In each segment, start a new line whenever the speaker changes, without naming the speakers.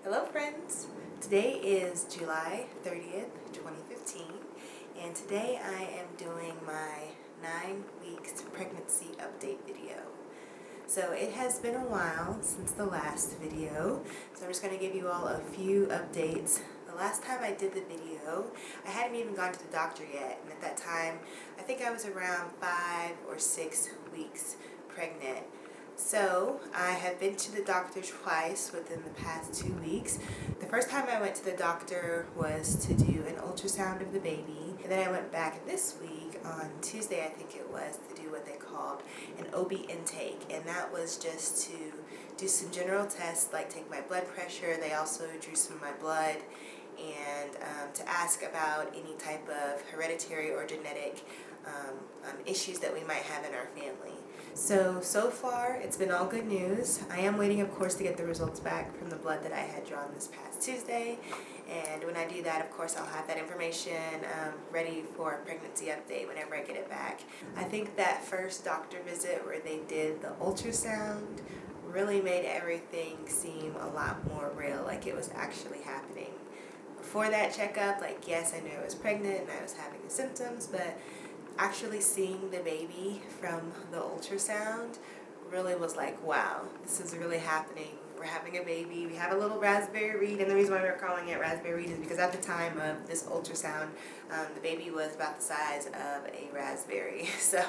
Hello friends! Today is July 30th, 2015, and today I am doing my 9 weeks pregnancy update video. So it has been a while since the last video, so I'm just going to give you all a few updates. The last time I did the video, I hadn't even gone to the doctor yet, and at that time, I think I was around 5 or 6 weeks pregnant. So I have been to the doctor twice within the past 2 weeks. The first time I went to the doctor was to do an ultrasound of the baby, and then I went back this week on Tuesday, I think it was, to do what they called an Aubrie intake, and that was just to do some general tests like take my blood pressure. They also drew some of my blood and to ask about any type of hereditary or genetic issues that we might have in our family. So far it's been all good news. I am waiting, of course, to get the results back from the blood that I had drawn this past Tuesday, and when I do that, of course, I'll have that information ready for a pregnancy update whenever I get it back. I think that first doctor visit where they did the ultrasound really made everything seem a lot more real, like it was actually happening. Before that checkup, like, yes, I knew I was pregnant and I was having the symptoms, but actually seeing the baby from the ultrasound really was like, wow, this is really happening. We're having a baby. We have a little raspberry reed, and the reason why we're calling it raspberry reed is because at the time of this ultrasound, the baby was about the size of a raspberry. So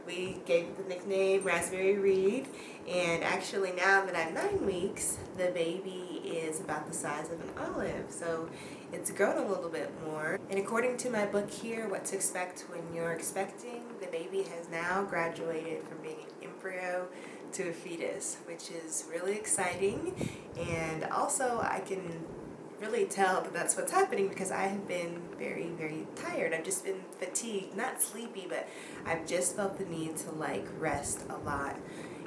we gave it the nickname Raspberry Reed, and actually now that I'm 9 weeks, the baby is about the size of an olive. So it's grown a little bit more. And according to my book here, What to Expect When You're Expecting, the baby has now graduated from being an embryo to a fetus, which is really exciting. And also I can really tell that that's what's happening because I have been very, very tired. I've just been fatigued, not sleepy, but I've just felt the need to rest a lot.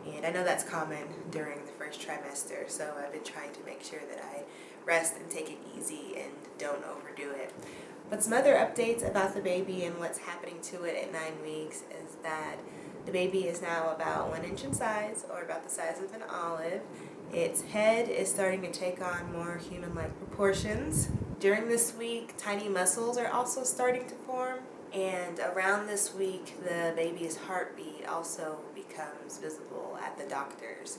And I know that's common during the first trimester, so I've been trying to make sure that I rest and take it easy and don't overdo it. But some other updates about the baby and what's happening to it at 9 weeks is that the baby is now about 1 inch in size, or about the size of an olive. Its head is starting to take on more human-like proportions. During this week, tiny muscles are also starting to form. And around this week, the baby's heartbeat also becomes visible at the doctor's.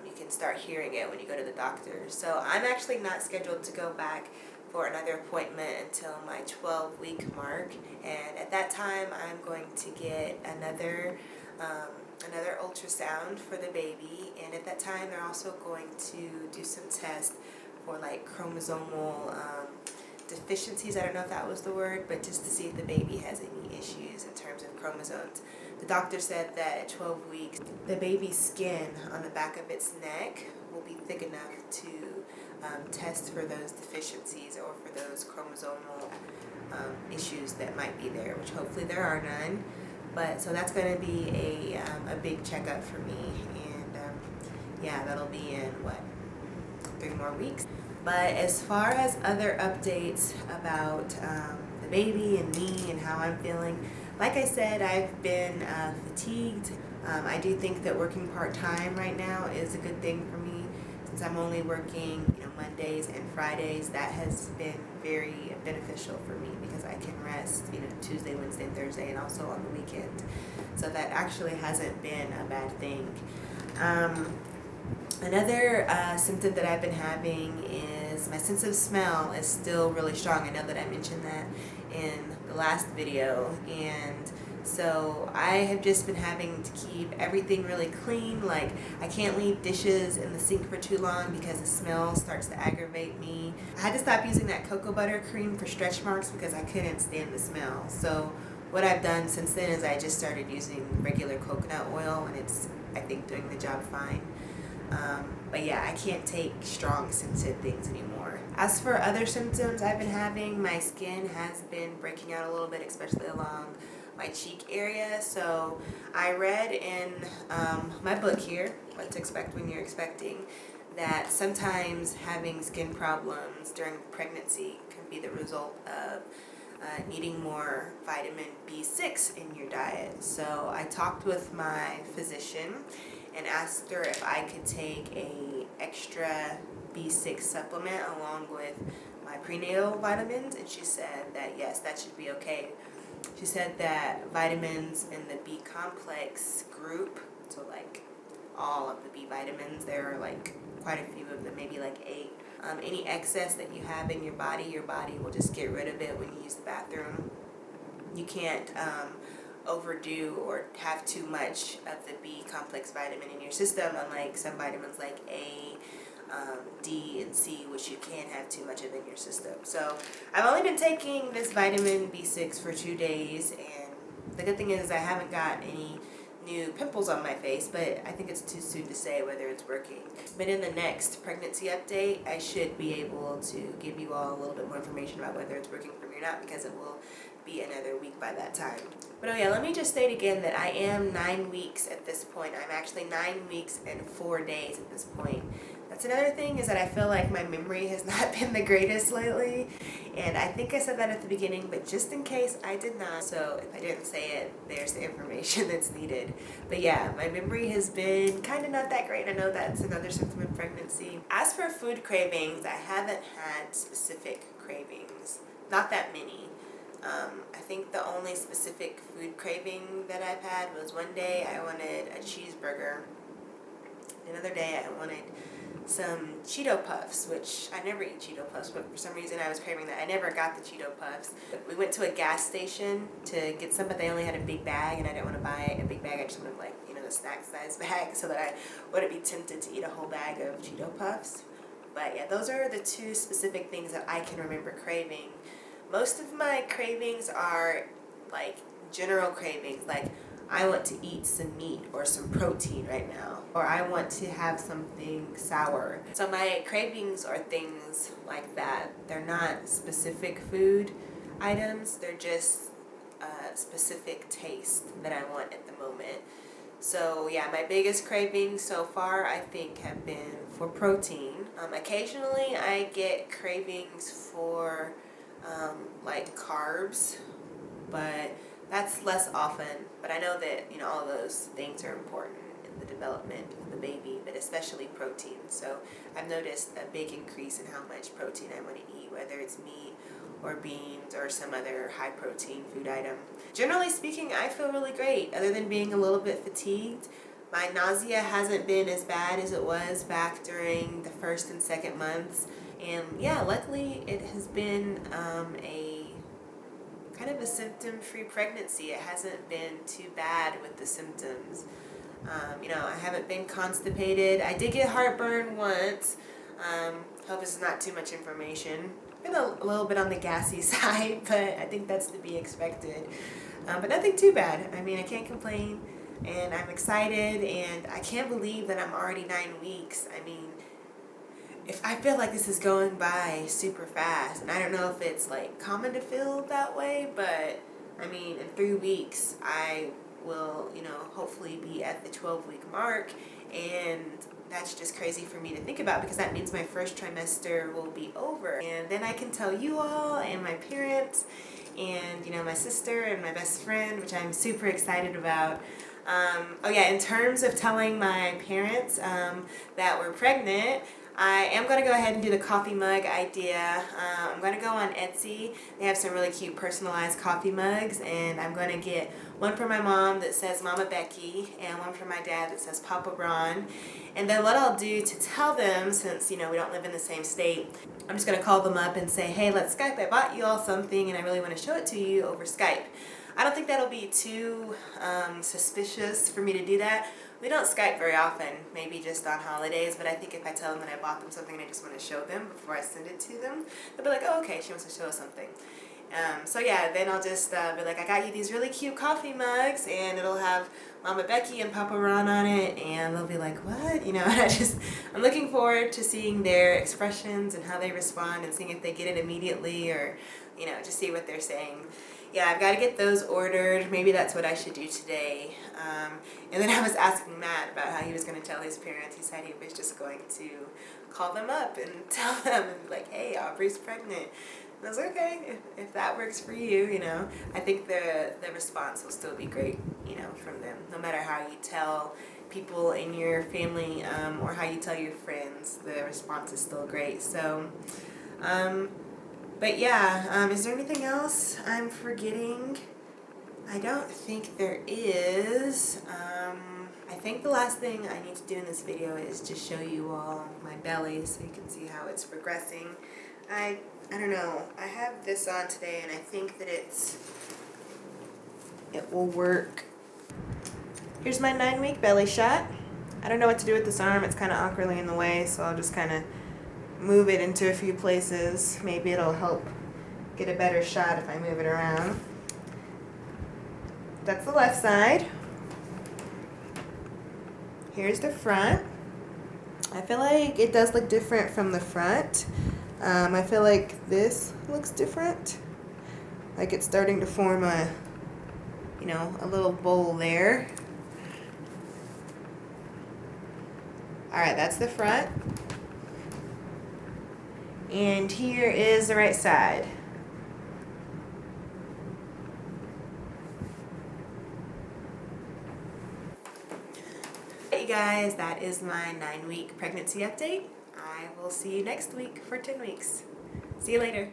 You can start hearing it when you go to the doctor. So I'm actually not scheduled to go back for another appointment until my 12-week mark. And at that time, I'm going to get another ultrasound for the baby. And at that time, they're also going to do some tests for chromosomal deficiencies. I don't know if that was the word, but just to see if the baby has any issues in terms of chromosomes. The doctor said that at 12 weeks, the baby's skin on the back of its neck will be thick enough to test for those deficiencies or for those chromosomal issues that might be there, which hopefully there are none. But so that's going to be a big checkup for me, and yeah, that'll be in 3 more weeks. But as far as other updates about the baby and me and how I'm feeling, like I said, I've been fatigued. I do think that working part-time right now is a good thing for me. Since I'm only working Mondays and Fridays, that has been very beneficial for me because I can rest Tuesday, Wednesday, and Thursday, and also on the weekend. So that actually hasn't been a bad thing. Another symptom that I've been having is my sense of smell is still really strong. I know that I mentioned that in the last video, and so I have just been having to keep everything really clean. Like, I can't leave dishes in the sink for too long because the smell starts to aggravate me. I had to stop using that cocoa butter cream for stretch marks because I couldn't stand the smell. So what I've done since then is I just started using regular coconut oil, and it's, I think, doing the job fine. But yeah, I can't take strong scented things anymore. As for other symptoms I've been having, my skin has been breaking out a little bit, especially along my cheek area. So I read in my book here, What to Expect When You're Expecting, that sometimes having skin problems during pregnancy can be the result of needing more vitamin B6 in your diet. So I talked with my physician and asked her if I could take a extra B6 supplement along with my prenatal vitamins, and she said that yes, that should be okay. She said that vitamins in the B complex group, so like all of the B vitamins, there are like quite a few of them, maybe like 8. Any excess that you have in your body will just get rid of it when you use the bathroom. You can't overdo or have too much of the B complex vitamin in your system, unlike some vitamins like A, D, and C, which you can have too much of in your system. So I've only been taking this vitamin B6 for 2 days, and the good thing is I haven't got any new pimples on my face, but I think it's too soon to say whether it's working. But in the next pregnancy update, I should be able to give you all a little bit more information about whether it's working for me or not, because it will be another week by that time. But oh yeah, let me just state again that I am 9 weeks at this point. I'm actually 9 weeks and 4 days at this point. That's another thing, is that I feel like my memory has not been the greatest lately, and I think I said that at the beginning, but just in case I did not, so if I didn't say it, there's the information that's needed. But yeah, my memory has been kind of not that great. I know that's another symptom of pregnancy. As for food cravings, I haven't had specific cravings, not that many. I think the only specific food craving that I've had was one day I wanted a cheeseburger. Another day I wanted some Cheeto Puffs, which I never eat Cheeto Puffs, but for some reason I was craving that. I never got the Cheeto Puffs. We went to a gas station to get some, but they only had a big bag, and I didn't want to buy a big bag. I just wanted, like, you know, the snack size bag, so that I wouldn't be tempted to eat a whole bag of Cheeto Puffs. But yeah, those are the 2 specific things that I can remember craving. Most of my cravings are like general cravings, like I want to eat some meat or some protein right now, or I want to have something sour. So my cravings are things like that. They're not specific food items, they're just a specific taste that I want at the moment. So yeah, my biggest cravings so far I think have been for protein. Occasionally I get cravings for like carbs, but that's less often. But I know that, you know, all those things are important in the development of the baby, but especially protein. So I've noticed a big increase in how much protein I want to eat, whether it's meat or beans or some other high protein food item. Generally speaking, I feel really great, other than being a little bit fatigued. My nausea hasn't been as bad as it was back during the 1st and 2nd months. And yeah, luckily it has been a kind of a symptom-free pregnancy. It hasn't been too bad with the symptoms. You know, I haven't been constipated. I did get heartburn once. Hope this is not too much information. Been a little bit on the gassy side, but I think that's to be expected. But nothing too bad. I mean, I can't complain, and I'm excited, and I can't believe that I'm already 9 weeks. I mean, if I feel like this is going by super fast, and I don't know if it's like common to feel that way, but I mean, in 3 weeks I will, you know, hopefully be at the 12-week mark, and that's just crazy for me to think about, because that means my first trimester will be over, and then I can tell you all and my parents and, you know, my sister and my best friend, which I'm super excited about. Oh yeah, in terms of telling my parents that we're pregnant, I am going to go ahead and do the coffee mug idea. I'm going to go on Etsy. They have some really cute personalized coffee mugs, and I'm going to get one for my mom that says Mama Becky and one for my dad that says Papa Ron. And then what I'll do to tell them, since, you know, we don't live in the same state, I'm just going to call them up and say, hey, let's Skype. I bought you all something and I really want to show it to you over Skype. I don't think that'll be too suspicious for me to do that. We don't Skype very often, maybe just on holidays, but I think if I tell them that I bought them something and I just want to show them before I send it to them, they'll be like, oh, okay, she wants to show us something. So yeah, then I'll just be like, I got you these really cute coffee mugs, and it'll have Mama Becky and Papa Ron on it, and they'll be like, what? You know, and I'm looking forward to seeing their expressions and how they respond, and seeing if they get it immediately, or, you know, just see what they're saying. Yeah, I've got to get those ordered. Maybe that's what I should do today. And then I was asking Matt about how he was going to tell his parents. He said he was just going to call them up and tell them, and be like, hey, Aubree's pregnant. And I was like, okay, if that works for you, you know. I think the response will still be great, you know, from them. No matter how you tell people in your family or how you tell your friends, the response is still great. So, but yeah, is there anything else I'm forgetting? I don't think there is. I think the last thing I need to do in this video is just show you all my belly so you can see how it's progressing. I don't know. I have this on today and I think that it will work. Here's my 9-week belly shot. I don't know what to do with this arm. It's kind of awkwardly in the way, so I'll just kind of move it into a few places. Maybe it'll help get a better shot if I move it around. That's the left side. Here's the front. I feel like it does look different from the front. I feel like this looks different. Like it's starting to form a little bowl there. Alright, that's the front. And here is the right side. Hey guys, that is my 9-week pregnancy update. I will see you next week for 10 weeks. See you later.